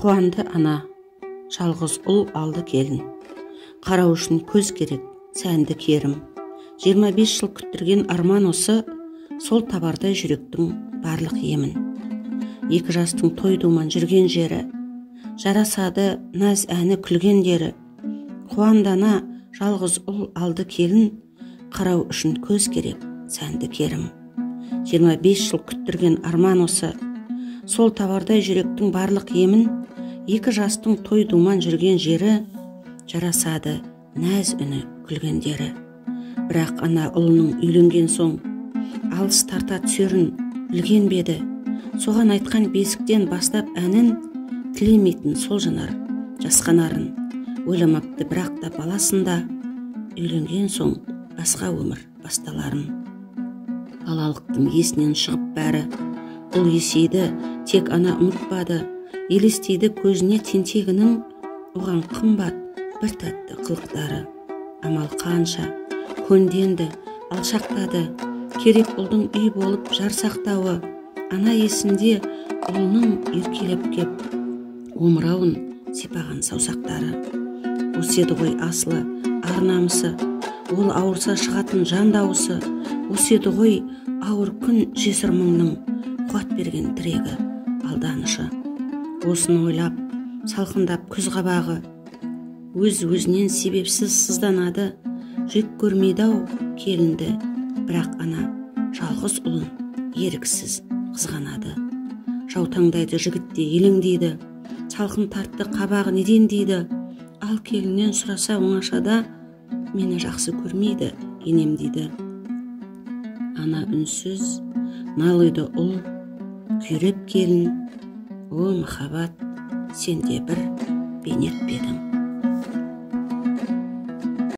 Қуанды ана, жалғыз ұл алды келін. Қарау үшін көз керек, сәнді керім. 25 жыл күттірген арман осы, сол табардай жүректің барлық емін. Екі жастың той думан жүрген жері, жарасады наз әні күлгендері. Қуанды ана, жалғыз ұл алды келін. Қарау үшін көз керек, сәнді керім. 25 жыл күттірген арман осы, сол табардай жүректің барлық емін. Екі жастың той думан жүрген жері, жарасады нәз үні күлгендері. Бірақ ана ұлының үйленген соң, алыс тарта түсерін білген беді. Соған айтқан бесіктен бастап әнін, тілемейтін сол жанар жасқанарын. Ойламапты бірақ та баласында, үйленген соң басқа өмір басталарын. Балалықтың есінен шығып бәрі, бұл есейді, тек ана ұмытпады. Елестейді көзіне тентегінің, оған қымбат бір тәтті қылықтары. Амал қанша көнденді, алшақтады, керек ұлдың үй болып жар сақтауы. Ана есінде ұлының еркелеп кеп, омырауын сипаған саусақтары. Осы еді ғой асылы ар намысы, ол ауырса шығатын жан дауысы. Осы еді ғой ауыр күн жесір мұңның, қуат берген тірегі алданышы. Осыны ойлап, салқындап күз қабағы, өз-өзінен себепсіз сызданады. Жек көрмейді-ау келінді, бірақ ана жалғыз ұлын еріксіз қызғанады. Жаутаңдайды жігітте елеңдейді, салқын тартты қабағы неден дейді. Ал келіннен сұраса оңашада, мені жақсы көрмейді енем дейді. Ана үнсіз, налыйды ұл, күйреп келін. О махаббат, сенде бір бейнет бедім.